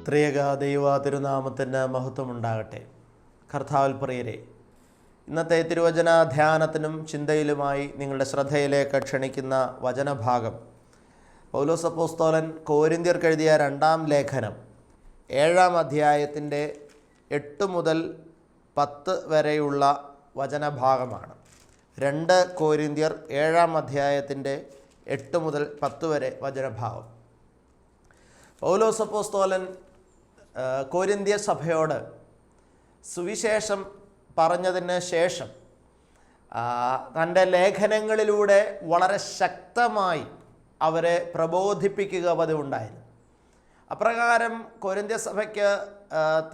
ത്രിയേക ദൈവ തിരുനാമത്തിന് മഹത്വമുണ്ടാകട്ടെ. കർത്താവിൽ പ്രിയരെ, ഇന്നത്തെ തിരുവചന ധ്യാനത്തിനും ചിന്തയിലുമായി നിങ്ങളുടെ ശ്രദ്ധയിലേക്ക് ക്ഷണിക്കുന്ന വചനഭാഗം പൗലോസ് അപ്പോസ്തലൻ കൊരിന്ത്യർക്ക് എഴുതിയ 2-ാം ലേഖനം 7-ാം അധ്യായത്തിൻ്റെ 8 മുതൽ 10 വരെയുള്ള വചനഭാഗമാണ്. 2 കൊരിന്ത്യർ 7-ാം അധ്യായത്തിൻ്റെ 8 മുതൽ 10 വരെ വചനഭാഗം. പൗലോസ് അപ്പോസ്തലൻ കൊരിന്ത്യ സഭയോട് സുവിശേഷം പറഞ്ഞതിന് ശേഷം തൻ്റെ ലേഖനങ്ങളിലൂടെ വളരെ ശക്തമായി അവരെ പ്രബോധിപ്പിക്കുക പതിവുണ്ടായിരുന്നു. അപ്രകാരം കൊരിന്ത്യ സഭയ്ക്ക്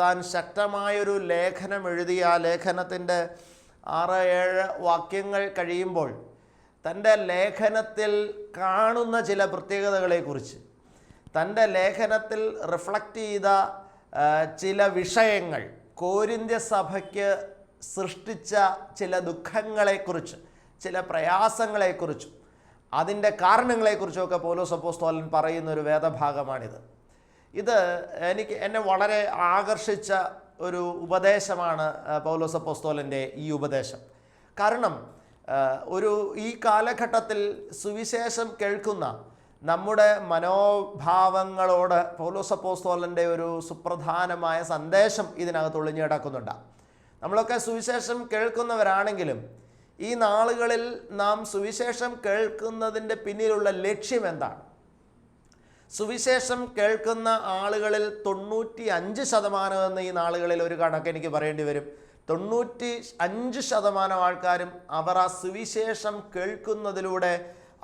താൻ ശക്തമായൊരു ലേഖനം എഴുതി ആ ലേഖനത്തിൻ്റെ 6-7 വാക്യങ്ങൾ കഴിയുമ്പോൾ തൻ്റെ ലേഖനത്തിൽ കാണുന്ന ചില പ്രത്യേകതകളെക്കുറിച്ച്, തൻ്റെ ലേഖനത്തിൽ റിഫ്ലക്റ്റ് ചെയ്ത ചില വിഷയങ്ങൾ, കൊരിന്ത്യ സഭയ്ക്ക് സൃഷ്ടിച്ച ചില ദുഃഖങ്ങളെക്കുറിച്ച്, ചില പ്രയാസങ്ങളെക്കുറിച്ചും അതിൻ്റെ കാരണങ്ങളെക്കുറിച്ചുമൊക്കെ പൗലോസ് അപ്പോസ്തലൻ പറയുന്നൊരു വേദഭാഗമാണിത്. എന്നെ വളരെ ആകർഷിച്ച ഒരു ഉപദേശമാണ് പൗലോസ് അപ്പോസ്തലൻ്റെ ഈ ഉപദേശം. കാരണം ഈ കാലഘട്ടത്തിൽ സുവിശേഷം കേൾക്കുന്ന നമ്മുടെ മനോഭാവങ്ങളോട് പൗലോസ് അപ്പോസ്തലൻ്റെ ഒരു സുപ്രധാനമായ സന്ദേശം ഇതിനകത്ത് ഒളിഞ്ഞു കിടക്കുന്നുണ്ട്. നമ്മളൊക്കെ സുവിശേഷം കേൾക്കുന്നവരാണെങ്കിലും ഈ നാളുകളിൽ നാം സുവിശേഷം കേൾക്കുന്നതിൻ്റെ പിന്നിലുള്ള ലക്ഷ്യം എന്താണ്? സുവിശേഷം കേൾക്കുന്ന ആളുകളിൽ 95% എന്ന് ഈ നാളുകളിൽ ഒരു കണക്ക് എനിക്ക് പറയേണ്ടി വരും. 95% ആൾക്കാരും അവർ ആ സുവിശേഷം കേൾക്കുന്നതിലൂടെ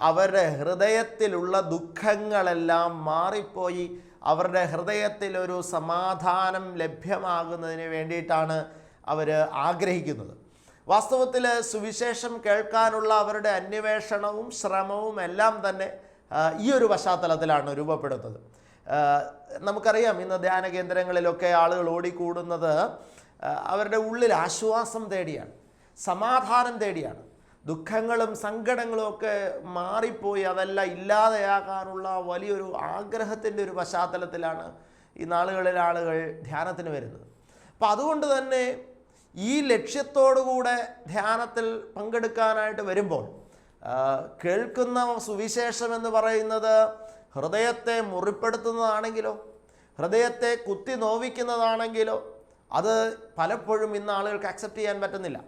അവരുടെ ഹൃദയത്തിലുള്ള ദുഃഖങ്ങളെല്ലാം മാറിപ്പോയി അവരുടെ ഹൃദയത്തിലൊരു സമാധാനം ലഭ്യമാകുന്നതിന് വേണ്ടിയിട്ടാണ് അവർ ആഗ്രഹിക്കുന്നത്. വാസ്തവത്തിൽ സുവിശേഷം കേൾക്കാനുള്ള അവരുടെ അന്വേഷണവും ശ്രമവും എല്ലാം തന്നെ ഈ ഒരു പശ്ചാത്തലത്തിലാണ് രൂപപ്പെടുന്നത്. നമുക്കറിയാം, ഇന്ന് ധ്യാന കേന്ദ്രങ്ങളിലൊക്കെ ആളുകൾ ഓടിക്കൂടുന്നത് അവരുടെ ഉള്ളിൽ ആശ്വാസം തേടിയാണ്, സമാധാനം തേടിയാണ്. ദുഃഖങ്ങളും സങ്കടങ്ങളും ഒക്കെ മാറിപ്പോയി അതെല്ലാം ഇല്ലാതെയാകാനുള്ള വലിയൊരു ആഗ്രഹത്തിൻ്റെ ഒരു പശ്ചാത്തലത്തിലാണ് ഈ നാളുകളിൽ ആളുകൾ ധ്യാനത്തിന് വരുന്നത്. അപ്പം അതുകൊണ്ട് തന്നെ ഈ ലക്ഷ്യത്തോടുകൂടെ ധ്യാനത്തിൽ പങ്കെടുക്കാനായിട്ട് വരുമ്പോൾ കേൾക്കുന്ന സുവിശേഷം എന്ന് പറയുന്നത് ഹൃദയത്തെ മുറിപ്പെടുത്തുന്നതാണെങ്കിലോ, ഹൃദയത്തെ കുത്തി നോവിക്കുന്നതാണെങ്കിലോ അത് പലപ്പോഴും ഇന്ന് ആളുകൾക്ക് അക്സെപ്റ്റ് ചെയ്യാൻ പറ്റുന്നില്ല.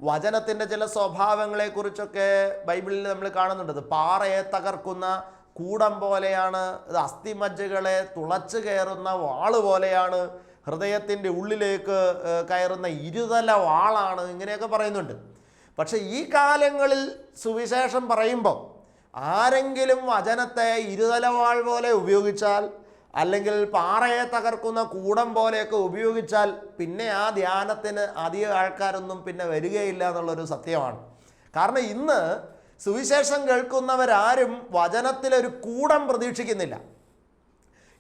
വചനത്തിൻ്റെ ചില സ്വഭാവങ്ങളെക്കുറിച്ചൊക്കെ ബൈബിളിൽ നമ്മൾ കാണുന്നുണ്ട്. പാറയെ തകർക്കുന്ന കൂടം പോലെയാണ്, ഇത് അസ്ഥിമജ്ജകളെ തുളച്ചു കയറുന്ന വാള് പോലെയാണ്, ഹൃദയത്തിൻ്റെ ഉള്ളിലേക്ക് കയറുന്ന ഇരുതല വാളാണ്, ഇങ്ങനെയൊക്കെ പറയുന്നുണ്ട്. പക്ഷെ ഈ കാലങ്ങളിൽ സുവിശേഷം പറയുമ്പോൾ ആരെങ്കിലും വചനത്തെ ഇരുതല വാൾ പോലെ ഉപയോഗിച്ചാൽ, അല്ലെങ്കിൽ പാറയെ തകർക്കുന്ന കൂടം പോലെയൊക്കെ ഉപയോഗിച്ചാൽ പിന്നെ ആ ധ്യാനത്തിന് അധികം ആൾക്കാരൊന്നും പിന്നെ വരികയില്ല എന്നുള്ളൊരു സത്യമാണ്. കാരണം ഇന്ന് സുവിശേഷം കേൾക്കുന്നവരാരും വചനത്തിലൊരു കൂടം പ്രതീക്ഷിക്കുന്നില്ല.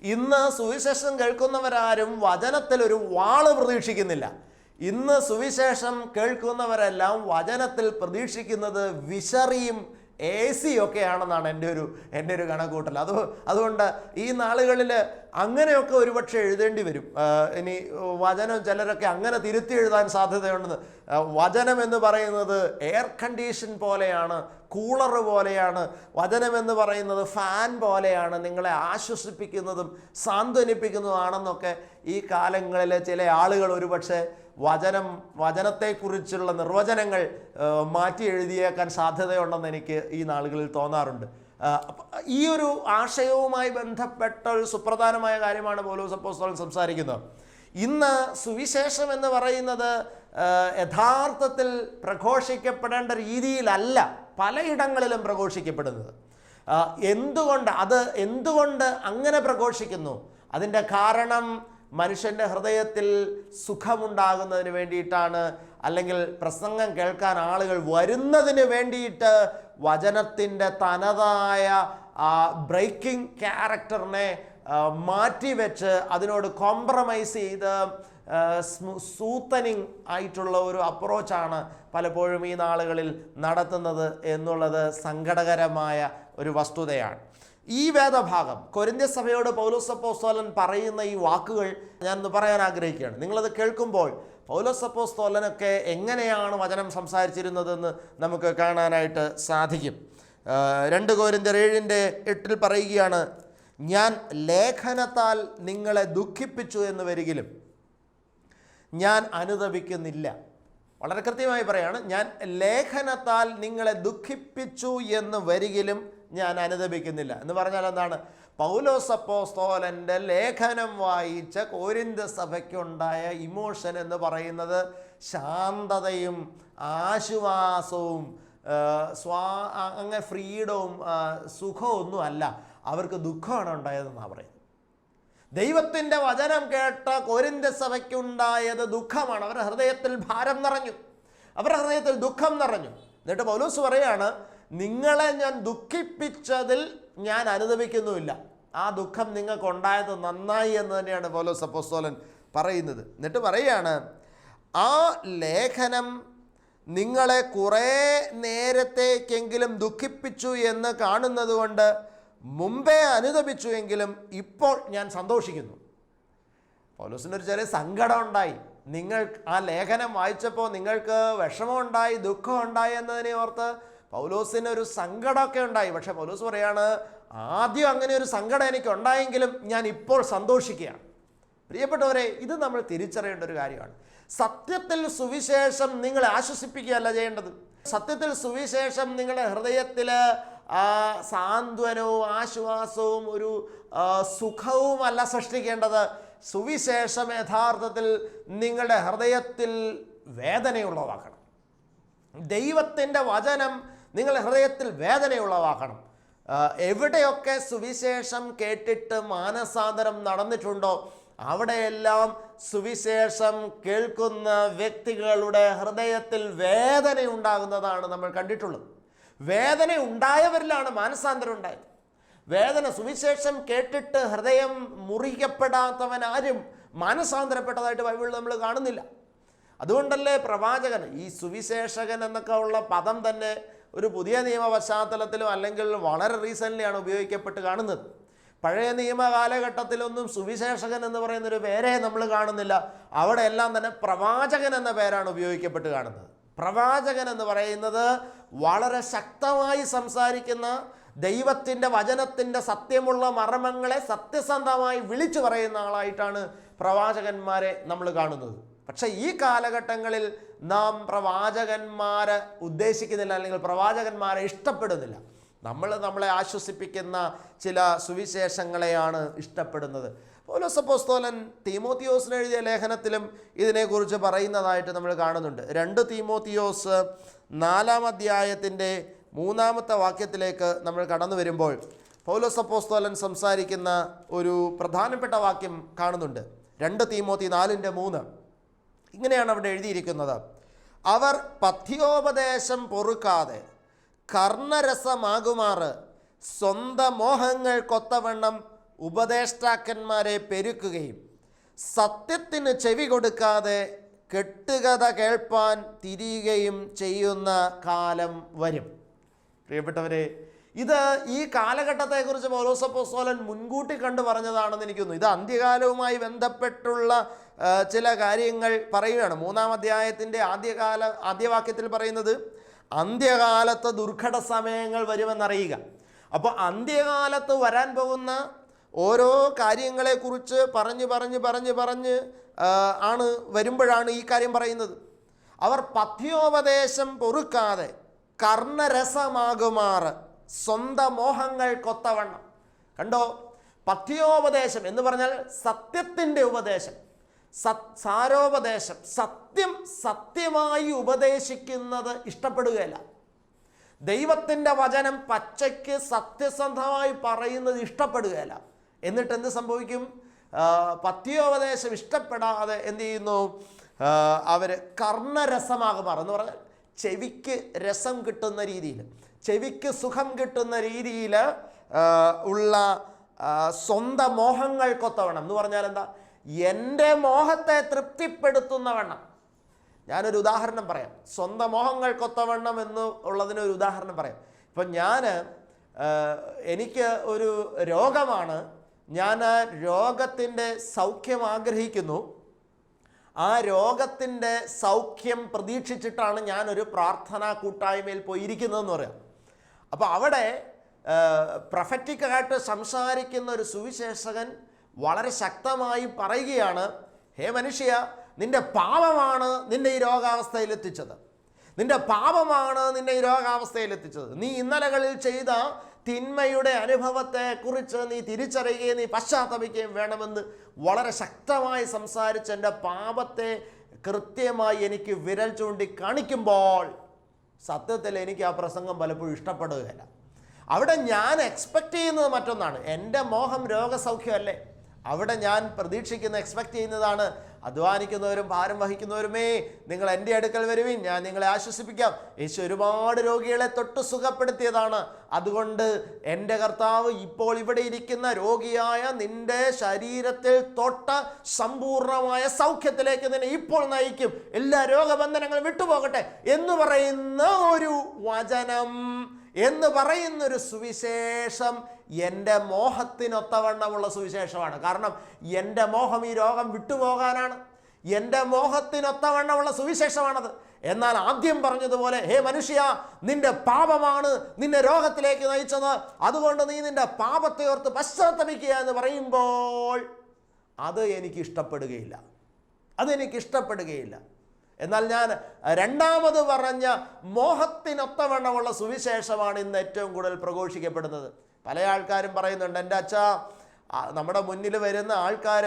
ഇന്ന് സുവിശേഷം കേൾക്കുന്നവരാരും വചനത്തിലൊരു വാള് പ്രതീക്ഷിക്കുന്നില്ല. ഇന്ന് സുവിശേഷം കേൾക്കുന്നവരെല്ലാം വചനത്തിൽ പ്രതീക്ഷിക്കുന്നത് വിശറിയും AC ഒക്കെയാണെന്നാണ് എൻ്റെ ഒരു കണക്കൂട്ടൽ. അതുകൊണ്ട് ഈ നാളുകളിൽ അങ്ങനെയൊക്കെ ഒരുപക്ഷെ എഴുതേണ്ടി വരും. ഇനി വചനം ചിലരൊക്കെ അങ്ങനെ തിരുത്തി എഴുതാൻ സാധ്യതയുണ്ടെന്ന്. വചനം എന്ന് പറയുന്നത് എയർ കണ്ടീഷൻ പോലെയാണ്, കൂളർ പോലെയാണ്. വചനമെന്ന് പറയുന്നത് ഫാൻ പോലെയാണ്, നിങ്ങളെ ആശ്വസിപ്പിക്കുന്നതും സാന്ത്വനിപ്പിക്കുന്നതുമാണെന്നൊക്കെ ഈ കാലങ്ങളിൽ ചില ആളുകൾ ഒരുപക്ഷെ വചനത്തെക്കുറിച്ചുള്ള നിർവചനങ്ങൾ മാറ്റി എഴുതിയേക്കാൻ സാധ്യതയുണ്ടെന്ന് എനിക്ക് ഈ നാളുകളിൽ തോന്നാറുണ്ട്. ഈ ഒരു ആശയവുമായി ബന്ധപ്പെട്ട ഒരു സുപ്രധാനമായ കാര്യമാണ് പൗലോസ് അപ്പോസ്തലൻ സംസാരിക്കുന്നത്. ഇന്ന് സുവിശേഷം എന്ന് പറയുന്നത് യഥാർത്ഥത്തിൽ പ്രഘോഷിക്കപ്പെടേണ്ട രീതിയിലല്ല പലയിടങ്ങളിലും പ്രഘോഷിക്കപ്പെടുന്നത്. എന്തുകൊണ്ട് അങ്ങനെ പ്രഘോഷിക്കുന്നു? അതിൻ്റെ കാരണം മനുഷ്യൻ്റെ ഹൃദയത്തിൽ സുഖമുണ്ടാകുന്നതിന് വേണ്ടിയിട്ടാണ്, അല്ലെങ്കിൽ പ്രസംഗം കേൾക്കാൻ ആളുകൾ വരുന്നതിന് വേണ്ടിയിട്ട് വചനത്തിൻ്റെ തനതായ ബ്രേക്കിംഗ് ക്യാരക്ടറിനെ മാറ്റിവെച്ച് അതിനോട് കോംപ്രമൈസ് ചെയ്ത് സൂത്തനിങ് ആയിട്ടുള്ള ഒരു അപ്രോച്ചാണ് പലപ്പോഴും ഈ നാളുകളിൽ നടത്തുന്നത് എന്നുള്ളത് സങ്കടകരമായ ഒരു വസ്തുതയാണ്. ഈ വേദഭാഗം കൊരിന്ത്യ സഭയോട് പൗലോസ് അപ്പോസ്തലൻ പറയുന്ന ഈ വാക്കുകൾ ഞാനൊന്ന് പറയാൻ ആഗ്രഹിക്കുകയാണ്. നിങ്ങളത് കേൾക്കുമ്പോൾ പൗലോസ് അപ്പോസ്തലനൊക്കെ എങ്ങനെയാണ് വചനം സംസാരിച്ചിരുന്നതെന്ന് നമുക്ക് കാണാനായിട്ട് സാധിക്കും. 2 കൊരിന്ത്യർ 7:8 പറയുകയാണ്, ഞാൻ ലേഖനത്താൽ നിങ്ങളെ ദുഃഖിപ്പിച്ചു എന്ന് വരികിലും ഞാൻ അനുതപിക്കുന്നില്ല. വളരെ കൃത്യമായി പറയാണ്, ഞാൻ ലേഖനത്താൽ നിങ്ങളെ ദുഃഖിപ്പിച്ചു എന്ന് വരികിലും ഞാൻ അനുതപിക്കുന്നില്ല. എന്ന് പറഞ്ഞാൽ എന്താണ്? പൗലോസ് അപ്പോസ്തലൻ്റെ ലേഖനം വായിച്ച കൊരിന്ത്യ സഭയ്ക്കുണ്ടായ ഇമോഷൻ എന്ന് പറയുന്നത് ശാന്തതയും ആശ്വാസവും അങ്ങനെ ഫ്രീഡവും സുഖവും ഒന്നും അല്ല, അവർക്ക് ദുഃഖമാണ് ഉണ്ടായതെന്നാണ് പറയുന്നത്. ദൈവത്തിൻ്റെ വചനം കേട്ട കൊരിന്ത്യ സഭയ്ക്കുണ്ടായത് ദുഃഖമാണ്. അവരുടെ ഹൃദയത്തിൽ ഭാരം നിറഞ്ഞു, അവരുടെ ഹൃദയത്തിൽ ദുഃഖം നിറഞ്ഞു. എന്നിട്ട് പൗലോസ് പറയാണ്, നിങ്ങളെ ഞാൻ ദുഃഖിപ്പിച്ചതിൽ ഞാൻ അനുതപിക്കുന്നുമില്ല, ആ ദുഃഖം നിങ്ങൾക്കുണ്ടായത് നന്നായി എന്ന് തന്നെയാണ് പൗലോസ് അപ്പോസ്തലൻ പറയുന്നത്. എന്നിട്ട് പറയുകയാണ്, ആ ലേഖനം നിങ്ങളെ കുറേ നേരത്തേക്കെങ്കിലും ദുഃഖിപ്പിച്ചു എന്ന് കാണുന്നത് കൊണ്ട് മുമ്പേ അനുതപിച്ചു എങ്കിലും ഇപ്പോൾ ഞാൻ സന്തോഷിക്കുന്നു. പൗലോസിനൊരു ചെറിയ സങ്കടം ഉണ്ടായി. നിങ്ങൾ ആ ലേഖനം വായിച്ചപ്പോൾ നിങ്ങൾക്ക് വിഷമമുണ്ടായി, ദുഃഖമുണ്ടായി എന്നതിനെ ഓർത്ത് പൗലോസിനൊരു സങ്കടമൊക്കെ ഉണ്ടായി. പക്ഷെ പൗലോസ് പറയാണ്, ആദ്യം അങ്ങനെ ഒരു സങ്കടം എനിക്ക് ഉണ്ടായെങ്കിലും ഞാൻ ഇപ്പോൾ സന്തോഷിക്കുകയാണ്. പ്രിയപ്പെട്ടവരെ, ഇത് നമ്മൾ തിരിച്ചറിയേണ്ട ഒരു കാര്യമാണ്. സത്യത്തിൽ സുവിശേഷം നിങ്ങളെ ആശ്വസിപ്പിക്കുകയല്ല ചെയ്യേണ്ടത്. സത്യത്തിൽ സുവിശേഷം നിങ്ങളുടെ ഹൃദയത്തിൽ സാന്ത്വനവും ആശ്വാസവും ഒരു സുഖവുമല്ല സൃഷ്ടിക്കേണ്ടത്. സുവിശേഷം യഥാർത്ഥത്തിൽ നിങ്ങളുടെ ഹൃദയത്തിൽ വേദനയുള്ളവാക്കണം. ദൈവത്തിൻ്റെ വചനം നിങ്ങളുടെ ഹൃദയത്തിൽ വേദനയുള്ളവാക്കണം. എവിടെയൊക്കെ സുവിശേഷം കേട്ടിട്ട് മാനസാന്തരം നടന്നിട്ടുണ്ടോ അവിടെയെല്ലാം സുവിശേഷം കേൾക്കുന്ന വ്യക്തികളുടെ ഹൃദയത്തിൽ വേദന ഉണ്ടാകുന്നതാണ് നമ്മൾ കണ്ടിട്ടുള്ളത്. വേദന ഉണ്ടായവരിലാണ് മാനസാന്തരം ഉണ്ടായത്. സുവിശേഷം കേട്ടിട്ട് ഹൃദയം മുറിക്കപ്പെടാത്തവനാരും മാനസാന്തരപ്പെട്ടതായിട്ട് ബൈബിളിൽ നമ്മൾ കാണുന്നില്ല. അതുകൊണ്ടല്ലേ പ്രവാചകൻ, ഈ സുവിശേഷകൻ എന്നൊക്കെ ഉള്ള പദം തന്നെ ഒരു പുതിയ നിയമ പശ്ചാത്തലത്തിലും അല്ലെങ്കിൽ വളരെ റീസെൻ്റ്ലിയാണ് ഉപയോഗിക്കപ്പെട്ട് കാണുന്നത്. പഴയ നിയമ കാലഘട്ടത്തിലൊന്നും സുവിശേഷകൻ എന്ന് പറയുന്നൊരു പേരെ നമ്മൾ കാണുന്നില്ല. അവിടെ എല്ലാം തന്നെ പ്രവാചകൻ എന്ന പേരാണ് ഉപയോഗിക്കപ്പെട്ട് കാണുന്നത്. പ്രവാചകൻ എന്ന് പറയുന്നത് വളരെ ശക്തമായി സംസാരിക്കുന്ന, ദൈവത്തിൻ്റെ വചനത്തിൻ്റെ സത്യമുള്ള മർമ്മങ്ങളെ സത്യസന്ധമായി വിളിച്ചു പറയുന്ന ആളായിട്ടാണ് പ്രവാചകന്മാരെ നമ്മൾ കാണുന്നത്. പക്ഷേ ഈ കാലഘട്ടങ്ങളിൽ നാം പ്രവാചകന്മാരെ ഉദ്ദേശിക്കുന്നില്ല, അല്ലെങ്കിൽ പ്രവാചകന്മാരെ ഇഷ്ടപ്പെടുന്നില്ല. നമ്മളെ ആശ്വസിപ്പിക്കുന്ന ചില സുവിശേഷങ്ങളെയാണ് ഇഷ്ടപ്പെടുന്നത്. പൗലോസ് അപ്പോസ്തലൻ തീമോത്തിയോസിന് എഴുതിയ ലേഖനത്തിലും ഇതിനെക്കുറിച്ച് പറയുന്നതായിട്ട് നമ്മൾ കാണുന്നുണ്ട്. 2 തീമോത്തിയോസ് 4-ാം അധ്യായത്തിൻ്റെ 3-ാമത്തെ വാക്യത്തിലേക്ക് നമ്മൾ കടന്നു വരുമ്പോൾ പൗലോസ് അപ്പോസ്തലൻ സംസാരിക്കുന്ന ഒരു പ്രധാനപ്പെട്ട വാക്യം കാണുന്നുണ്ട്. 2 തീമോത്തി 4:3 ഇങ്ങനെയാണ് അവിടെ എഴുതിയിരിക്കുന്നത്: അവർ പഥ്യോപദേശം പൊറുക്കാതെ കർണരസമാകുമാറ് സ്വന്തം മോഹങ്ങൾക്കൊത്തവണ്ണം ഉപദേഷ്ടാക്കന്മാരെ പെരുക്കുകയും സത്യത്തിന് ചെവി കൊടുക്കാതെ കെട്ടുകഥ കേൾപ്പാൻ തിരിയുകയും ചെയ്യുന്ന കാലം വരും. പ്രിയപ്പെട്ടവരെ, ഇത് ഈ കാലഘട്ടത്തെക്കുറിച്ച് പൗലോസ് അപ്പോസ്തലൻ മുൻകൂട്ടി കണ്ടു പറഞ്ഞതാണെന്ന് എനിക്ക് തോന്നുന്നു. ഇത് അന്ത്യകാലവുമായി ബന്ധപ്പെട്ടുള്ള ചില കാര്യങ്ങൾ പറയുകയാണ്. 3-ാം അധ്യായത്തിൻ്റെ ആദ്യവാക്യത്തിൽ പറയുന്നത് അന്ത്യകാലത്ത് ദുർഘട സമയങ്ങൾ വരുമെന്നറിയുക. അപ്പോൾ അന്ത്യകാലത്ത് വരാൻ പോകുന്ന ഓരോ കാര്യങ്ങളെക്കുറിച്ച് പറഞ്ഞ് ആണ് വരുമ്പോഴാണ് ഈ കാര്യം പറയുന്നത്. അവർ പഥ്യോപദേശം പൊറുക്കാതെ കർണരസമാകുമാറ് സ്വന്തം മോഹങ്ങൾക്കൊത്തവണ്ണം. കണ്ടോ, പഥ്യോപദേശം എന്ന് പറഞ്ഞാൽ സത്യത്തിൻ്റെ ഉപദേശം, സാരോപദേശം. സത്യമായി ഉപദേശിക്കുന്നത് ഇഷ്ടപ്പെടുകയല്ല. ദൈവത്തിൻ്റെ വചനം പച്ചയ്ക്ക് സത്യസന്ധമായി പറയുന്നത് ഇഷ്ടപ്പെടുകയല്ല. എന്നിട്ട് എന്ത് സംഭവിക്കും? പഥ്യോപദേശം ഇഷ്ടപ്പെടാതെ എന്ത് ചെയ്യുന്നു? അവർ കർണരസമാകുമാർ എന്ന് പറഞ്ഞാൽ ചെവിക്ക് രസം കിട്ടുന്ന രീതിയിൽ, ചെവിക്ക് സുഖം കിട്ടുന്ന രീതിയിൽ ഉള്ള സ്വന്തം മോഹങ്ങൾക്കൊത്തവണ്ണം എന്ന് പറഞ്ഞാൽ എന്താ? എൻ്റെ മോഹത്തെ തൃപ്തിപ്പെടുത്തുന്നവണ്ണം. ഞാനൊരു ഉദാഹരണം പറയാം. സ്വന്തം മോഹങ്ങൾക്കൊത്തവണ്ണം എന്ന് ഉള്ളതിനൊരു ഉദാഹരണം പറയാം. ഇപ്പം ഞാൻ എനിക്ക് ഒരു രോഗമാണ്, ഞാൻ ആ രോഗത്തിൻ്റെ സൗഖ്യം ആഗ്രഹിക്കുന്നു, ആ രോഗത്തിൻ്റെ സൗഖ്യം പ്രതീക്ഷിച്ചിട്ടാണ് ഞാനൊരു പ്രാർത്ഥനാ കൂട്ടായ്മയിൽ പോയിരിക്കുന്നതെന്ന് പറയാം. അപ്പോൾ അവിടെ പ്രൊഫറ്റിക്കായിട്ട് സംസാരിക്കുന്ന ഒരു സുവിശേഷകൻ വളരെ ശക്തമായി പറയുകയാണ്, ഹേ മനുഷ്യ, നിന്റെ പാപമാണ് നിന്റെ ഈ രോഗാവസ്ഥയിൽ എത്തിച്ചത്, നിന്റെ പാപമാണ് നിന്നെ ഈ രോഗാവസ്ഥയിൽ എത്തിച്ചത്. നീ ഇന്നലകളിൽ ചെയ്ത തിന്മയുടെ അനുഭവത്തെക്കുറിച്ച് നീ തിരിച്ചറിയുകയും നീ പശ്ചാത്തപിക്കുകയും വേണമെന്ന് വളരെ ശക്തമായി സംസാരിച്ച് എൻ്റെ പാപത്തെ കൃത്യമായി എനിക്ക് വിരൽ ചൂണ്ടി കാണിക്കുമ്പോൾ സത്യത്തിൽ എനിക്ക് ആ പ്രസംഗം പലപ്പോഴും ഇഷ്ടപ്പെടുകയില്ല. അവിടെ ഞാൻ എക്സ്പെക്റ്റ് ചെയ്യുന്നത് മറ്റൊന്നാണ്. എൻ്റെ മോഹം രോഗസൗഖ്യമല്ലേ. അവിടെ ഞാൻ എക്സ്പെക്റ്റ് ചെയ്യുന്നതാണ്, അധ്വാനിക്കുന്നവരും ഭാരം വഹിക്കുന്നവരുമേ, നിങ്ങൾ എൻ്റെ അടുക്കൽ വരുവിൻ, ഞാൻ നിങ്ങളെ ആശ്വസിപ്പിക്കാം. യേശു ഒരുപാട് രോഗികളെ തൊട്ട് സുഖപ്പെടുത്തിയതാണ്. അതുകൊണ്ട് എൻ്റെ കർത്താവ് ഇപ്പോൾ ഇവിടെ ഇരിക്കുന്ന രോഗിയായ നിന്റെ ശരീരത്തിൽ തൊട്ട് സമ്പൂർണമായ സൗഖ്യത്തിലേക്ക് നിന്നെ ഇപ്പോൾ നയിക്കും, എല്ലാ രോഗബന്ധനങ്ങളും വിട്ടുപോകട്ടെ എന്ന് പറയുന്ന ഒരു വചനം, എന്ന് പറയുന്നൊരു സുവിശേഷം എൻ്റെ മോഹത്തിനൊത്തവണ്ണമുള്ള സുവിശേഷമാണ്. കാരണം എൻ്റെ മോഹം ഈ രോഗം വിട്ടുപോകാനാണ്. എൻ്റെ മോഹത്തിനൊത്തവണ്ണമുള്ള സുവിശേഷമാണത്. എന്നാൽ ആദ്യം പറഞ്ഞതുപോലെ, ഹേ മനുഷ്യ, നിന്റെ പാപമാണ് നിന്നെ രോഗത്തിലേക്ക് നയിച്ചത്, അതുകൊണ്ട് നീ നിന്റെ പാപത്തെ ഓർത്ത് പശ്ചാത്തപിക്കുക എന്ന് പറയുമ്പോൾ അതെനിക്ക് ഇഷ്ടപ്പെടുകയില്ല. എന്നാൽ ഞാൻ രണ്ടാമത് പറഞ്ഞ മോഹത്തിനൊത്തവണ്ണമുള്ള സുവിശേഷമാണ് ഇന്ന് ഏറ്റവും കൂടുതൽ പ്രഘോഷിക്കപ്പെടുന്നത്. പല ആൾക്കാരും പറയുന്നുണ്ട്, എൻ്റെ അച്ഛാ, നമ്മുടെ മുന്നിൽ വരുന്ന ആൾക്കാർ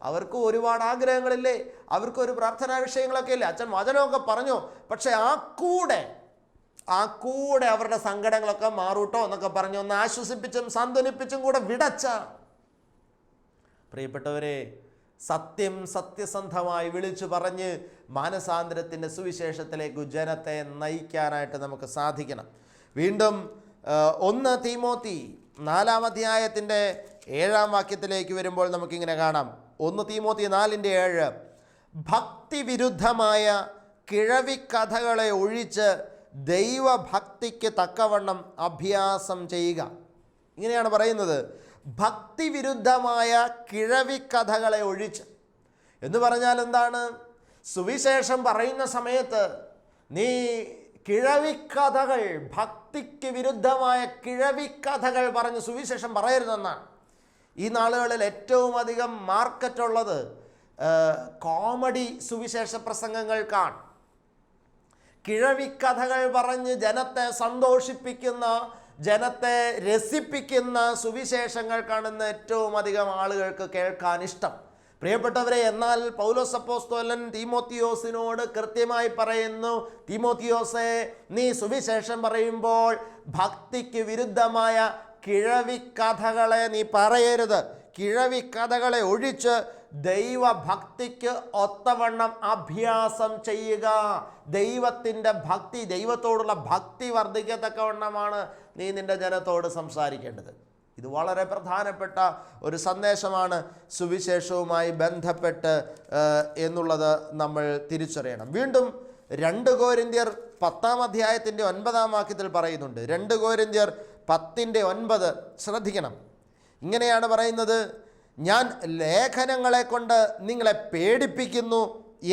അവർക്ക് ഒരുപാട് ആഗ്രഹങ്ങളില്ലേ, അവർക്കൊരു പ്രാർത്ഥനാ വിഷയങ്ങളൊക്കെ ഇല്ലേ, അച്ഛൻ വചനമൊക്കെ പറഞ്ഞു, പക്ഷെ ആ കൂടെ അവരുടെ സങ്കടങ്ങളൊക്കെ മാറൂട്ടോ എന്നൊക്കെ പറഞ്ഞു ഒന്ന് ആശ്വസിപ്പിച്ചും സാന്ത്വനിപ്പിച്ചും കൂടെ വിടച്ച. പ്രിയപ്പെട്ടവരെ, സത്യം സത്യസന്ധമായി വിളിച്ചു പറഞ്ഞ് മാനസാന്തരത്തിൻ്റെ സുവിശേഷത്തിലേക്ക് ജനത്തെ നയിക്കാനായിട്ട് നമുക്ക് സാധിക്കണം. വീണ്ടും 1 തീമോത്തി 4-ാം അധ്യായത്തിൻ്റെ 7-ാം വാക്യത്തിലേക്ക് വരുമ്പോൾ നമുക്കിങ്ങനെ കാണാം. 1 തീമോത്തി 4:7, ഭക്തിവിരുദ്ധമായ കിഴവിക്കഥകളെ ഒഴിച്ച് ദൈവഭക്തിക്ക് തക്കവണ്ണം അഭ്യാസം ചെയ്യുക. ഇങ്ങനെയാണ് പറയുന്നത്, ഭക്തിവിരുദ്ധമായ കിഴവിക്കഥകളെ ഒഴിച്ച് എന്ന് പറഞ്ഞാൽ എന്താണ്? സുവിശേഷം പറയുന്ന സമയത്ത് നീ കിഴവിക്കഥകൾ, ഭക്തിക്ക് വിരുദ്ധമായ കിഴവിക്കഥകൾ പറഞ്ഞ് സുവിശേഷം പറയരുതെന്നാണ്. ഈ നാളുകളിൽ ഏറ്റവും അധികം മാർക്കറ്റുള്ളത് കോമഡി സുവിശേഷ പ്രസംഗങ്ങൾക്കാണ്. കിഴവിക്കഥകൾ പറഞ്ഞ് ജനത്തെ സന്തോഷിപ്പിക്കുന്ന, ജനത്തെ രസിപ്പിക്കുന്ന സുവിശേഷങ്ങൾക്കാണ് ഇന്ന് ഏറ്റവും അധികം ആളുകൾക്ക് കേൾക്കാൻ ഇഷ്ടം. പ്രിയപ്പെട്ടവരെ, എന്നാൽ പൗലോസ് അപ്പോസ്തലൻ തീമോത്തിയോസിനോട് കൃത്യമായി പറയുന്നു, തീമോത്തിയോസേ, നീ സുവിശേഷം പറയുമ്പോൾ ഭക്തിക്ക് വിരുദ്ധമായ കിഴവിക്കഥകളെ നീ പറയരുത്. കിഴവിക്കഥകളെ ഒഴിച്ച് ദൈവഭക്തിക്ക് ഒത്തവണ്ണം അഭ്യാസം ചെയ്യുക. ദൈവത്തിൻ്റെ ഭക്തി, ദൈവത്തോടുള്ള ഭക്തി വർദ്ധിക്കത്തക്കവണ്ണമാണ് നീ നിൻ്റെ ജനത്തോട് സംസാരിക്കേണ്ടത്. ഇത് വളരെ പ്രധാനപ്പെട്ട ഒരു സന്ദേശമാണ് സുവിശേഷവുമായി ബന്ധപ്പെട്ട് എന്നുള്ളത് നമ്മൾ തിരിച്ചറിയണം. വീണ്ടും 2 കൊരിന്ത്യർ 10-ാം അധ്യായത്തിൻ്റെ 9-ാം വാക്യത്തിൽ പറയുന്നുണ്ട്. 2 കൊരിന്ത്യർ 10:9 ശ്രദ്ധിക്കണം. ഇങ്ങനെയാണ് പറയുന്നത്, ഞാൻ ലേഖനങ്ങളെ കൊണ്ട് നിങ്ങളെ പേടിപ്പിക്കുന്നു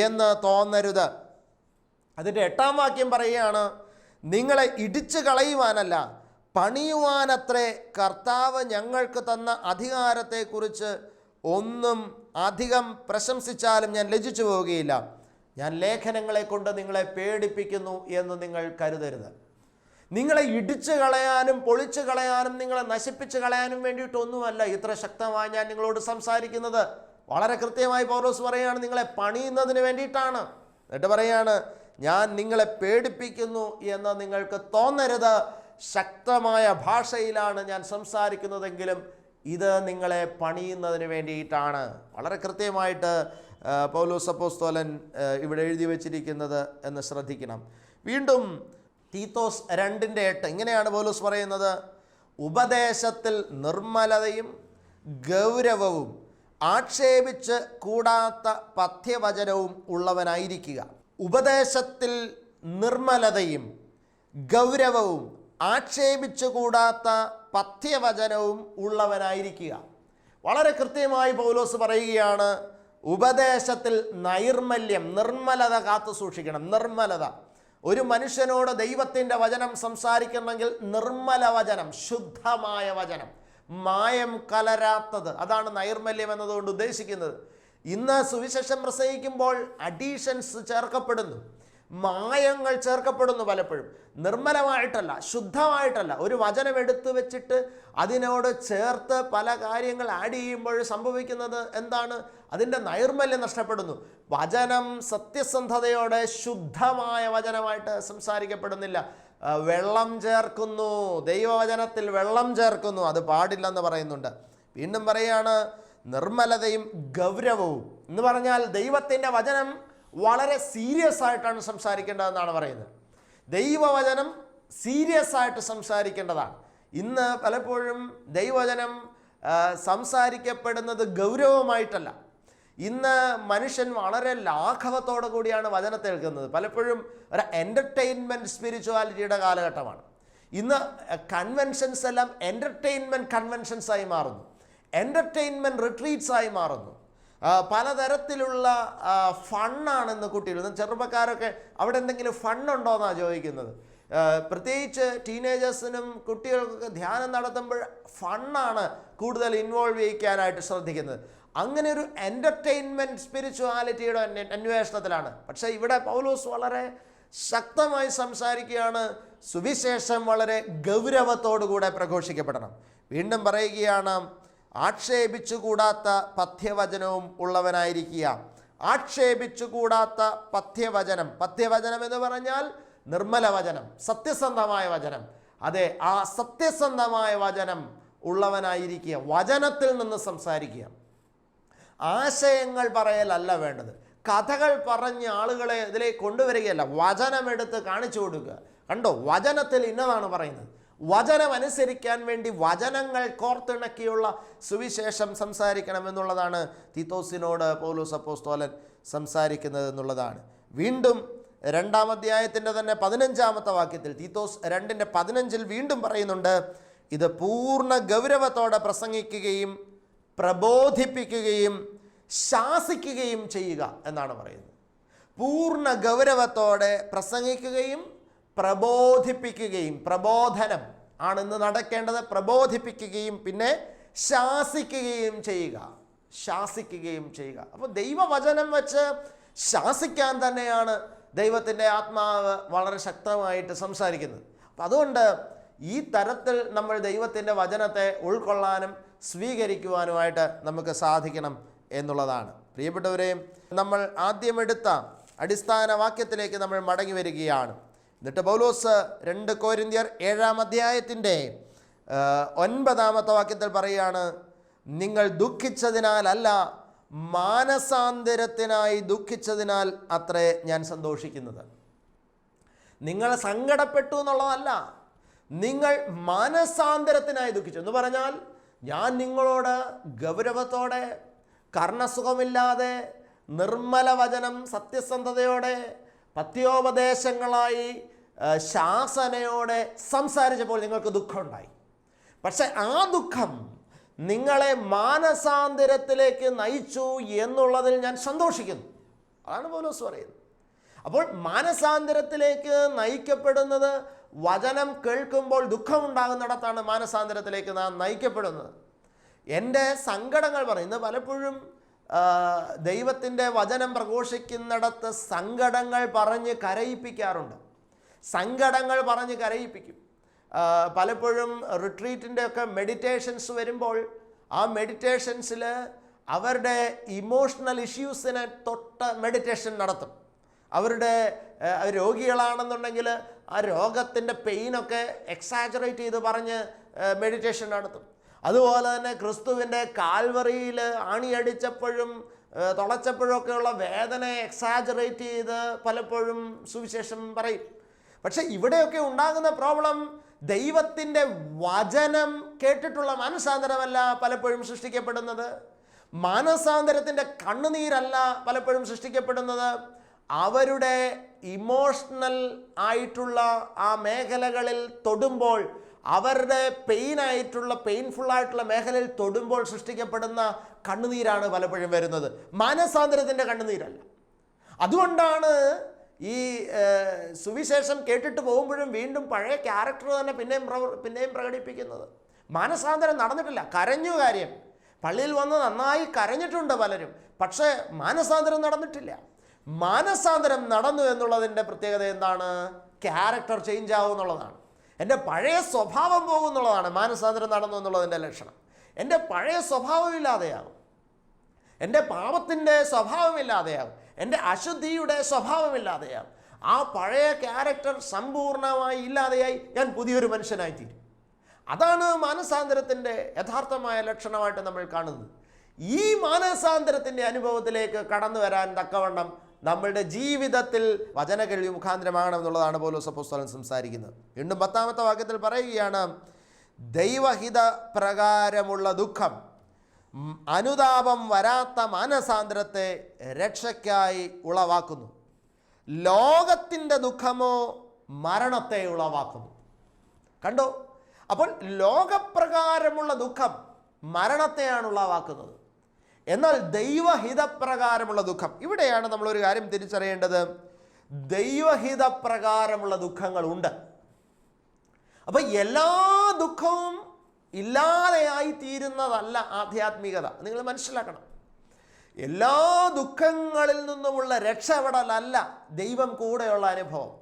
എന്ന് തോന്നരുത്. അതിൻ്റെ 8-ാം വാക്യം പറയുകയാണ്, നിങ്ങളെ ഇടിച്ചു കളയുവാനല്ല, പണിയുവാനത്രേ കർത്താവ് ഞങ്ങൾക്ക് തന്ന അധികാരത്തെക്കുറിച്ച് ഒന്നും അധികം പ്രശംസിച്ചാലും ഞാൻ ലജ്ജിച്ചു പോവുകയില്ല. ഞാൻ ലേഖനങ്ങളെ കൊണ്ട് നിങ്ങളെ പേടിപ്പിക്കുന്നു എന്ന് നിങ്ങൾ കരുതരുത്. നിങ്ങളെ ഇടിച്ചു കളയാനും പൊളിച്ചു കളയാനും നിങ്ങളെ നശിപ്പിച്ചു കളയാനും വേണ്ടിയിട്ടൊന്നുമല്ല ഇത്ര ശക്തമായി ഞാൻ നിങ്ങളോട് സംസാരിക്കുന്നത്. വളരെ കൃത്യമായി പൗലോസ് പറയുകയാണ്, നിങ്ങളെ പണിയുന്നതിന് വേണ്ടിയിട്ടാണ്. എന്നിട്ട് പറയാണ്, ഞാൻ നിങ്ങളെ പേടിപ്പിക്കുന്നു എന്ന് നിങ്ങൾക്ക് തോന്നരുത്. ശക്തമായ ഭാഷയിലാണ് ഞാൻ സംസാരിക്കുന്നതെങ്കിലും ഇത് നിങ്ങളെ പണിയുന്നതിന് വേണ്ടിയിട്ടാണ്. വളരെ കൃത്യമായിട്ട് പൗലോസ് അപ്പോസ്തലൻ ഇവിടെ എഴുതി വച്ചിരിക്കുന്നത് എന്ന് ശ്രദ്ധിക്കണം. വീണ്ടും തീത്തോസ് 2:8 ഇങ്ങനെയാണ് പൗലോസ് പറയുന്നത്, ഉപദേശത്തിൽ നിർമ്മലതയും ഗൗരവവും ആക്ഷേപിച്ച് കൂടാത്ത പഥ്യവചനവും ഉള്ളവനായിരിക്കുക. ഉപദേശത്തിൽ നിർമ്മലതയും ഗൗരവവും ആക്ഷേപിച്ചു കൂടാത്ത പഥ്യവചനവും ഉള്ളവനായിരിക്കുക. വളരെ കൃത്യമായി പൗലോസ് പറയുകയാണ്, ഉപദേശത്തിൽ നൈർമല്യം, നിർമ്മലത കാത്തു സൂക്ഷിക്കണം. നിർമ്മലത. ഒരു മനുഷ്യനോട് ദൈവത്തിൻ്റെ വചനം സംസാരിക്കണമെങ്കിൽ നിർമ്മല വചനം, ശുദ്ധമായ വചനം, മായം കലരാത്തത്, അതാണ് നൈർമല്യം എന്നതുകൊണ്ട് ഉദ്ദേശിക്കുന്നത്. ഇന്ന് സുവിശേഷം പ്രസംഗിക്കുമ്പോൾ അഡീഷൻസ് ചേർക്കപ്പെടുന്നു, മായങ്ങൾ ചേർക്കപ്പെടുന്നു. പലപ്പോഴും നിർമ്മലമായിട്ടല്ല, ശുദ്ധമായിട്ടല്ല. ഒരു വചനം എടുത്തു വെച്ചിട്ട് അതിനോട് ചേർത്ത് പല കാര്യങ്ങൾ ആഡ് ചെയ്യുമ്പോൾ സംഭവിക്കുന്നത് എന്താണ്? അതിൻ്റെ നൈർമല്യം നഷ്ടപ്പെടുന്നു. വചനം സത്യസന്ധതയോടെ ശുദ്ധമായ വചനമായിട്ട് സംസാരിക്കപ്പെടുന്നില്ല. വെള്ളം ചേർക്കുന്നു, ദൈവവചനത്തിൽ വെള്ളം ചേർക്കുന്നു, അത് പാടില്ലെന്ന് പറയുന്നുണ്ട്. വീണ്ടും പറയാണ് നിർമ്മലതയും ഗൗരവവും എന്ന് പറഞ്ഞാൽ ദൈവത്തിൻ്റെ വചനം വളരെ സീരിയസ് ആയിട്ടാണ് സംസാരിക്കേണ്ടതെന്നാണ് പറയുന്നത്. ദൈവവചനം സീരിയസ് ആയിട്ട് സംസാരിക്കേണ്ടതാണ്. ഇന്ന് പലപ്പോഴും ദൈവവചനം സംസാരിക്കപ്പെടുന്നത് ഗൗരവമായിട്ടല്ല. ഇന്ന് മനുഷ്യൻ വളരെ ലാഘവത്തോടു കൂടിയാണ് വചനത്തെ കേൾക്കുന്നത്. പലപ്പോഴും ഒരു എൻ്റർടൈൻമെൻറ്റ് സ്പിരിച്വാലിറ്റിയുടെ കാലഘട്ടമാണ്. ഇന്ന് കൺവെൻഷൻസ് എല്ലാം എൻ്റർടൈൻമെൻറ്റ് കൺവെൻഷൻസായി മാറുന്നു, എൻ്റർടൈൻമെൻറ്റ് റിട്രീറ്റ്സായി മാറുന്നു. പലതരത്തിലുള്ള ഫണ്ണാണെന്ന് കുട്ടികൾ, ചെറുപ്പക്കാരൊക്കെ അവിടെ എന്തെങ്കിലും ഫണ്ണുണ്ടോ എന്നാണ് ചോദിക്കുന്നത്. പ്രത്യേകിച്ച് ടീനേജേഴ്സിനും കുട്ടികൾക്കൊക്കെ ധ്യാനം നടത്തുമ്പോൾ ഫണ്ണാണ് കൂടുതൽ ഇൻവോൾവ് ചെയ്യിക്കാനായിട്ട് ശ്രദ്ധിക്കുന്നത്. അങ്ങനെ ഒരു എൻ്റർടൈൻമെൻറ്റ് സ്പിരിച്വാലിറ്റിയുടെ അന്വേഷണത്തിലാണ്. പക്ഷേ ഇവിടെ പൗലോസ് വളരെ ശക്തമായി സംസാരിക്കുകയാണ്, സുവിശേഷം വളരെ ഗൗരവത്തോടുകൂടെ പ്രഘോഷിക്കപ്പെടണം. വീണ്ടും പറയുകയാണ്, ആക്ഷേപിച്ചുകൂടാത്ത പഥ്യവചനവും ഉള്ളവനായിരിക്കുക. ആക്ഷേപിച്ചുകൂടാത്ത പഥ്യവചനം. പഥ്യവചനം എന്ന് പറഞ്ഞാൽ നിർമ്മല വചനം, സത്യസന്ധമായ വചനം. അതെ, ആ സത്യസന്ധമായ വചനം ഉള്ളവനായിരിക്കുക. വചനത്തിൽ നിന്ന് സംസാരിക്കുക. ആശയങ്ങൾ പറയലല്ല വേണ്ടത്, കഥകൾ പറഞ്ഞ് ആളുകളെ ഇതിലേക്ക് കൊണ്ടുവരികയല്ല. വചനമെടുത്ത് കാണിച്ചു കൊടുക്കുക. കണ്ടോ, വചനത്തിൽ ഇന്നതാണ് പറയുന്നത്. വചനം അനുസരിക്കാൻ വേണ്ടി വചനങ്ങൾ കോർത്തിണക്കിയുള്ള സുവിശേഷം സംസാരിക്കണം എന്നുള്ളതാണ് തീത്തോസിനോട് പൗലോസ് അപ്പോസ്തലൻ സംസാരിക്കുന്നത് എന്നുള്ളതാണ്. വീണ്ടും 2-ാം അധ്യായത്തിൻ്റെ തന്നെ 15-ാമത്തെ വാക്യത്തിൽ, തീത്തോസ് 2:15 വീണ്ടും പറയുന്നുണ്ട്, ഇത് പൂർണ്ണ ഗൗരവത്തോടെ പ്രസംഗിക്കുകയും പ്രബോധിപ്പിക്കുകയും ശാസിക്കുകയും ചെയ്യുക എന്നാണ് പറയുന്നത്. പൂർണ്ണ ഗൗരവത്തോടെ പ്രസംഗിക്കുകയും പ്രബോധിപ്പിക്കുകയും, പ്രബോധനം ആണ് ഇന്ന് നടക്കേണ്ടത്. പ്രബോധിപ്പിക്കുകയും പിന്നെ ശാസിക്കുകയും ചെയ്യുക, ശാസിക്കുകയും ചെയ്യുക. അപ്പോൾ ദൈവവചനം വെച്ച് ശാസിക്കാൻ തന്നെയാണ് ദൈവത്തിൻ്റെ ആത്മാവ് വളരെ ശക്തമായിട്ട് സംസാരിക്കുന്നത്. അപ്പം അതുകൊണ്ട് ഈ തരത്തിൽ നമ്മൾ ദൈവത്തിൻ്റെ വചനത്തെ ഉൾക്കൊള്ളാനും സ്വീകരിക്കുവാനുമായിട്ട് നമുക്ക് സാധിക്കണം എന്നുള്ളതാണ്. പ്രിയപ്പെട്ടവരെ, നമ്മൾ ആദ്യം എടുത്ത അടിസ്ഥാന വാക്യത്തിലേക്ക് നമ്മൾ മടങ്ങി വരികയാണ്. എന്നിട്ട് പൗലോസ് 2 കൊരിന്ത്യർ 7-ാം അധ്യായത്തിൻ്റെ 9-ാമത്തെ വാക്യത്തിൽ പറയുകയാണ്, നിങ്ങൾ ദുഃഖിച്ചതിനാലല്ല, മാനസാന്തരത്തിനായി ദുഃഖിച്ചതിനാൽ അത്രേ ഞാൻ സന്തോഷിക്കുന്നത്. നിങ്ങൾ സങ്കടപ്പെട്ടു എന്നുള്ളതല്ല, നിങ്ങൾ മാനസാന്തരത്തിനായി ദുഃഖിച്ചു എന്ന് പറഞ്ഞാൽ, ഞാൻ നിങ്ങളോട് ഗൗരവത്തോടെ, കർണസുഖമില്ലാതെ, നിർമ്മല വചനം സത്യസന്ധതയോടെ, പഥ്യോപദേശങ്ങളായി, ശാസനയോടെ സംസാരിച്ചപ്പോൾ നിങ്ങൾക്ക് ദുഃഖമുണ്ടായി. പക്ഷെ ആ ദുഃഖം നിങ്ങളെ മാനസാന്തരത്തിലേക്ക് നയിച്ചു എന്നുള്ളതിൽ ഞാൻ സന്തോഷിക്കുന്നു. അതാണ് പൗലോസ് പറയുന്നത്. അപ്പോൾ മാനസാന്തരത്തിലേക്ക് നയിക്കപ്പെടുന്നത്, വചനം കേൾക്കുമ്പോൾ ദുഃഖമുണ്ടാകുന്നിടത്താണ് മാനസാന്തരത്തിലേക്ക് നാം നയിക്കപ്പെടുന്നത്. എൻ്റെ സങ്കടങ്ങൾ പറയുന്നത്, പലപ്പോഴും ദൈവത്തിൻ്റെ വചനം പ്രഘോഷിക്കുന്നിടത്ത് സങ്കടങ്ങൾ പറഞ്ഞ് കരയിപ്പിക്കാറുണ്ട്. സങ്കടങ്ങൾ പറഞ്ഞ് കരയിപ്പിക്കും. പലപ്പോഴും റിട്രീറ്റിൻ്റെ ഒക്കെ മെഡിറ്റേഷൻസ് വരുമ്പോൾ ആ മെഡിറ്റേഷൻസിൽ അവരുടെ ഇമോഷണൽ ഇഷ്യൂസിനെ തൊട്ട് മെഡിറ്റേഷൻ നടത്തും. അവരുടെ രോഗികളാണെന്നുണ്ടെങ്കിൽ ആ രോഗത്തിൻ്റെ പെയിനൊക്കെ എക്സാജറേറ്റ് ചെയ്ത് പറഞ്ഞ് മെഡിറ്റേഷൻ നടത്തും. അതുപോലെ തന്നെ ക്രിസ്തുവിൻ്റെ കാൽവറിയിൽ ആണിയടിച്ചപ്പോഴും തുളച്ചപ്പോഴൊക്കെയുള്ള വേദനയെ എക്സാജറേറ്റ് ചെയ്ത് പലപ്പോഴും സുവിശേഷം പറയും. പക്ഷെ ഇവിടെയൊക്കെ ഉണ്ടാകുന്ന പ്രോബ്ലം, ദൈവത്തിൻ്റെ വചനം കേട്ടിട്ടുള്ള മാനസാന്തരമല്ല പലപ്പോഴും സൃഷ്ടിക്കപ്പെടുന്നത്. മാനസാന്തരത്തിൻ്റെ കണ്ണുനീരല്ല പലപ്പോഴും സൃഷ്ടിക്കപ്പെടുന്നത്. അവരുടെ ഇമോഷണൽ ആയിട്ടുള്ള ആ മേഖലകളിൽ തൊടുമ്പോൾ അവരുടെ പെയിൻഫുള്ളായിട്ടുള്ള മേഖലയിൽ തൊടുമ്പോൾ സൃഷ്ടിക്കപ്പെടുന്ന കണ്ണുനീരാണ് പലപ്പോഴും വരുന്നത്, മാനസാന്തരത്തിൻ്റെ കണ്ണുനീരല്ല. അതുകൊണ്ടാണ് ഈ സുവിശേഷം കേട്ടിട്ട് പോകുമ്പോഴും വീണ്ടും പഴയ ക്യാരക്ടർ തന്നെ പിന്നെയും പ്രകടിപ്പിക്കുന്നത്. മാനസാന്തരം നടന്നിട്ടില്ല, കരഞ്ഞു. കാര്യം പള്ളിയിൽ വന്ന് നന്നായി കരഞ്ഞിട്ടുണ്ട് പലരും, പക്ഷേ മാനസാന്തരം നടന്നിട്ടില്ല. മാനസാന്തരം നടന്നു എന്നുള്ളതിൻ്റെ പ്രത്യേകത എന്താണ്? ക്യാരക്ടർ ചേഞ്ച് ആവും എന്നുള്ളതാണ്. എൻ്റെ പഴയ സ്വഭാവം പോകും എന്നുള്ളതാണ് മാനസാന്തരം നടന്നു എന്നുള്ളതിൻ്റെ ലക്ഷണം. എൻ്റെ പഴയ സ്വഭാവം ഇല്ലാതെയാകും, എൻ്റെ പാപത്തിൻ്റെ സ്വഭാവമില്ലാതെയാകും, എൻ്റെ അശുദ്ധിയുടെ സ്വഭാവമില്ലാതെയാകും. ആ പഴയ ക്യാരക്ടർ സമ്പൂർണ്ണമായി ഇല്ലാതെയായി ഞാൻ പുതിയൊരു മനുഷ്യനായിത്തീരും. അതാണ് മാനസാന്തരത്തിൻ്റെ യഥാർത്ഥമായ ലക്ഷണമായിട്ട് നമ്മൾ കാണുന്നത്. ഈ മാനസാന്തരത്തിൻ്റെ അനുഭവത്തിലേക്ക് കടന്നു വരാൻ തക്കവണ്ണം നമ്മളുടെ ജീവിതത്തിൽ വചന കേൾവി മുഖാന്തരമാകണം എന്നുള്ളതാണ് പൗലോസ് അപ്പോസ്തലൻ സംസാരിക്കുന്നത്. വീണ്ടും 10-ാമത്തെ വാക്യത്തിൽ പറയുകയാണ്, ദൈവഹിത പ്രകാരമുള്ള ദുഃഖം അനുതാപം വരാത്ത മാനസാന്തരത്തെ രക്ഷയ്ക്കായി ഉളവാക്കുന്നു, ലോകത്തിൻ്റെ ദുഃഖമോ മരണത്തെ ഉളവാക്കുന്നു. കണ്ടോ? അപ്പോൾ ലോകപ്രകാരമുള്ള ദുഃഖം മരണത്തെയാണ് ഉളവാക്കുന്നത്. എന്നാൽ ദൈവഹിതപ്രകാരമുള്ള ദുഃഖം, ഇവിടെയാണ് നമ്മളൊരു കാര്യം തിരിച്ചറിയേണ്ടത്. ദൈവഹിതപ്രകാരമുള്ള ദുഃഖങ്ങളുണ്ട്. അപ്പോൾ എല്ലാ ദുഃഖവും ഇല്ലാതെയായി തീരുന്നതല്ല ആധ്യാത്മികത. നിങ്ങൾ മനസ്സിലാക്കണം. എല്ലാ ദുഃഖങ്ങളിൽ നിന്നുമുള്ള രക്ഷപ്പെടലല്ല ദൈവം കൂടെയുള്ള അനുഭവം.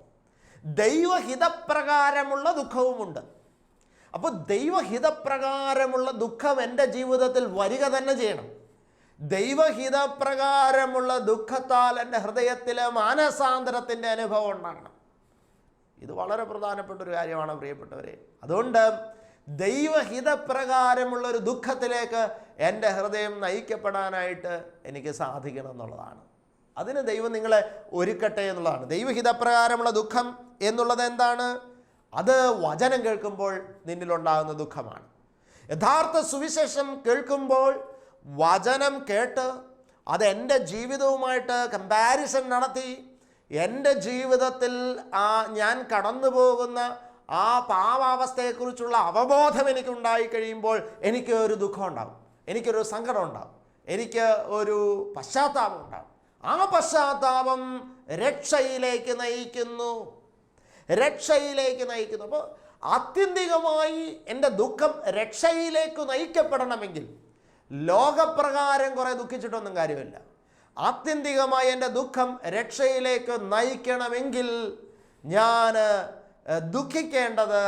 ദൈവഹിതപ്രകാരമുള്ള ദുഃഖവുമുണ്ട്. അപ്പോൾ ദൈവഹിതപ്രകാരമുള്ള ദുഃഖം എൻ്റെ ജീവിതത്തിൽ വരിക തന്നെ ചെയ്യണം. ദൈവഹിതപ്രകാരമുള്ള ദുഃഖത്താൽ എൻ്റെ ഹൃദയത്തിൽ മാനസാന്തരത്തിൻ്റെ അനുഭവം ഉണ്ടാകണം. ഇത് വളരെ പ്രധാനപ്പെട്ട ഒരു കാര്യമാണ് പ്രിയപ്പെട്ടവരെ. അതുകൊണ്ട് ദൈവഹിതപ്രകാരമുള്ളൊരു ദുഃഖത്തിലേക്ക് എൻ്റെ ഹൃദയം നയിക്കപ്പെടാനായിട്ട് എനിക്ക് സാധിക്കണം എന്നുള്ളതാണ്. അതിന് ദൈവം നിങ്ങളെ ഒരുക്കട്ടെ എന്നുള്ളതാണ്. ദൈവഹിതപ്രകാരമുള്ള ദുഃഖം എന്നുള്ളത് എന്താണ്? അത് വചനം കേൾക്കുമ്പോൾ നിന്നിലുണ്ടാകുന്ന ദുഃഖമാണ്. യഥാർത്ഥ സുവിശേഷം കേൾക്കുമ്പോൾ വചനം കേട്ട് അത് എൻ്റെ ജീവിതവുമായിട്ട് കമ്പാരിസൺ നടത്തി എൻ്റെ ജീവിതത്തിൽ ഞാൻ കടന്നു പോകുന്ന ആ പാവാവസ്ഥയെക്കുറിച്ചുള്ള അവബോധം എനിക്കുണ്ടായി കഴിയുമ്പോൾ എനിക്ക് ഒരു ദുഃഖം ഉണ്ടാകും, എനിക്കൊരു സങ്കടം ഉണ്ടാകും, എനിക്ക് ഒരു പശ്ചാത്താപം ഉണ്ടാകും. ആ പശ്ചാത്താപം രക്ഷയിലേക്ക് നയിക്കുന്നു. അപ്പോൾ ആത്യന്തികമായി എൻ്റെ ദുഃഖം രക്ഷയിലേക്ക് നയിക്കപ്പെടണമെങ്കിൽ ലോകപ്രകാരം കുറേ ദുഃഖിച്ചിട്ടൊന്നും കാര്യമില്ല. ആത്യന്തികമായി എൻ്റെ ദുഃഖം രക്ഷയിലേക്ക് നയിക്കണമെങ്കിൽ ഞാൻ ദുഃഖിക്കേണ്ടത്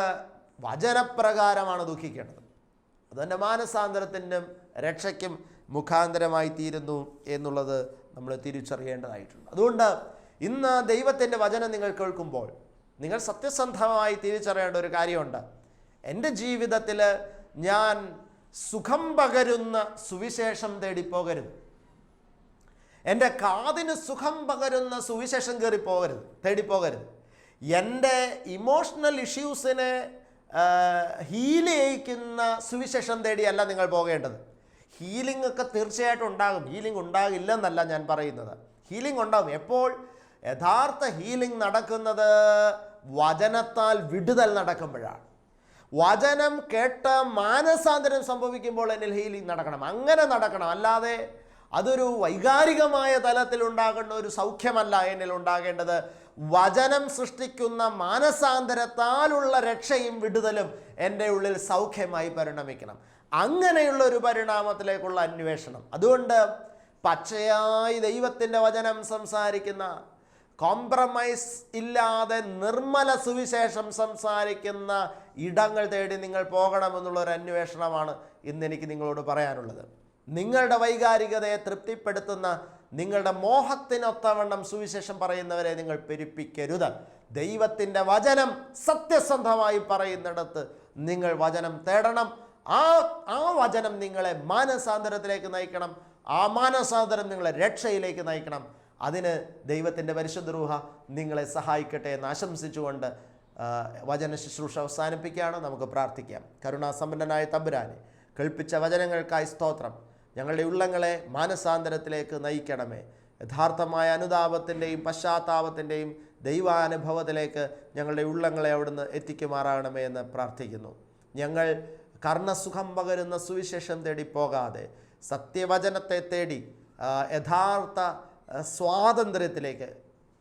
വചനപ്രകാരമാണ് ദുഃഖിക്കേണ്ടത്. അതെൻ്റെ മാനസാന്തരത്തിനും രക്ഷയ്ക്കും മുഖാന്തരമായി തീരുന്നു എന്നുള്ളത് നമ്മൾ തിരിച്ചറിയേണ്ടതായിട്ടുണ്ട്. അതുകൊണ്ട് ഇന്ന് ദൈവത്തിൻ്റെ വചനം നിങ്ങൾ കേൾക്കുമ്പോൾ നിങ്ങൾ സത്യസന്ധമായി തിരിച്ചറിയേണ്ട ഒരു കാര്യമുണ്ട്. എൻ്റെ ജീവിതത്തിൽ ഞാൻ സുഖം പകരുന്ന സുവിശേഷം തേടിപ്പോകരുത്. എൻ്റെ കാതിന് സുഖം പകരുന്ന സുവിശേഷം തേടിപ്പോകരുത്. എൻ്റെ ഇമോഷണൽ ഇഷ്യൂസിനെ ഹീൽ ചെയ്യിക്കുന്ന സുവിശേഷം തേടിയല്ല നിങ്ങൾ പോകേണ്ടത്. ഹീലിംഗ് ഒക്കെ തീർച്ചയായിട്ടും ഉണ്ടാകും. ഹീലിംഗ് ഉണ്ടാകില്ലെന്നല്ല ഞാൻ പറയുന്നത്. ഹീലിംഗ് ഉണ്ടാകും. എപ്പോൾ? യഥാർത്ഥ ഹീലിംഗ് നടക്കുന്നത് വചനത്താൽ വിടുതൽ നടക്കുമ്പോഴാണ്. വചനം കേട്ട് മാനസാന്തരം സംഭവിക്കുമ്പോൾ എന്നിൽ ഹീലിംഗ് നടക്കണം. അങ്ങനെ നടക്കണം. അല്ലാതെ അതൊരു വൈകാരികമായ തലത്തിൽ ഉണ്ടാകേണ്ട ഒരു സൗഖ്യമല്ല എന്നിൽ ഉണ്ടാകേണ്ടത്. വചനം സൃഷ്ടിക്കുന്ന മാനസാന്തരത്താലുള്ള രക്ഷയും വിടുതലും എൻ്റെ ഉള്ളിൽ സൗഖ്യമായി പരിണമിക്കണം. അങ്ങനെയുള്ള ഒരു പരിണാമത്തിലേക്കുള്ള അന്വേഷണം. അതുകൊണ്ട് പച്ചയായി ദൈവത്തിൻ്റെ വചനം സംസാരിക്കുന്ന, കോംപ്രമൈസ് ഇല്ലാതെ നിർമ്മല സുവിശേഷം സംസാരിക്കുന്ന ഇടങ്ങൾ തേടി നിങ്ങൾ പോകണമെന്നുള്ളൊരു അന്വേഷണമാണ് ഇന്നെനിക്ക് നിങ്ങളോട് പറയാനുള്ളത്. നിങ്ങളുടെ വൈകാരികതയെ തൃപ്തിപ്പെടുത്തുന്ന, നിങ്ങളുടെ മോഹത്തിനൊത്തവണ്ണം സുവിശേഷം പറയുന്നവരെ നിങ്ങൾ പെരുപ്പിക്കരുത്. ദൈവത്തിൻ്റെ വചനം സത്യസന്ധമായി പറയുന്നിടത്ത് നിങ്ങൾ വചനം തേടണം. ആ വചനം നിങ്ങളെ മാനസാന്തരത്തിലേക്ക് നയിക്കണം. ആ മാനസാന്തരം നിങ്ങളെ രക്ഷയിലേക്ക് നയിക്കണം. അതിന് ദൈവത്തിൻ്റെ പരിശുദ്ധ റൂഹ നിങ്ങളെ സഹായിക്കട്ടെ എന്ന് ആശംസിച്ചുകൊണ്ട് വചന ശുശ്രൂഷ അവസാനിപ്പിക്കുകയാണ്. നമുക്ക് പ്രാർത്ഥിക്കാം. കരുണാസമ്പന്നനായ തമ്പുരാനെ, കേൾപ്പിച്ച വചനങ്ങൾക്കായി സ്തോത്രം. ഞങ്ങളുടെ ഉള്ളങ്ങളെ മാനസാന്തരത്തിലേക്ക് നയിക്കണമേ. യഥാർത്ഥമായ അനുതാപത്തിൻ്റെയും പശ്ചാത്താപത്തിൻ്റെയും ദൈവാനുഭവത്തിലേക്ക് ഞങ്ങളുടെ ഉള്ളങ്ങളെ അവിടുന്ന് എത്തിക്കുമാറാകണമേ എന്ന് പ്രാർത്ഥിക്കുന്നു. ഞങ്ങൾ കർണസുഖം പകരുന്ന സുവിശേഷം തേടി പോകാതെ സത്യവചനത്തെ തേടി യഥാർത്ഥ സ്വാതന്ത്ര്യത്തിലേക്ക്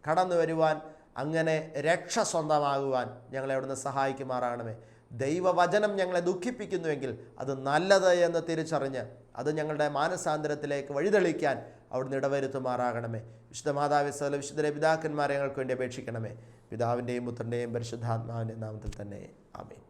കടന്നു വരുവാൻ, അങ്ങനെ രക്ഷ സ്വന്തമാകുവാൻ ഞങ്ങളെ അവിടുന്ന് സഹായിക്കുമാറാകണമേ. ദൈവവചനം ഞങ്ങളെ ദുഃഖിപ്പിക്കുന്നുവെങ്കിൽ അത് നല്ലത് എന്ന് തിരിച്ചറിഞ്ഞ് അത് ഞങ്ങളുടെ മാനസാന്തരത്തിലേക്ക് വഴിതെളിക്കാൻ അവിടുന്ന് ഇടവരുത്തുമാറാകണമേ. വിശുദ്ധ മാതാവേ, സകല വിശുദ്ധരെ പിതാക്കന്മാരെ ഞങ്ങൾക്ക് വേണ്ടി അപേക്ഷിക്കണമേ. പിതാവിൻ്റെയും പുത്രൻ്റെയും പരിശുദ്ധാത്മാവിൻ്റെയും നാമത്തിൽ തന്നെ ആമേൻ.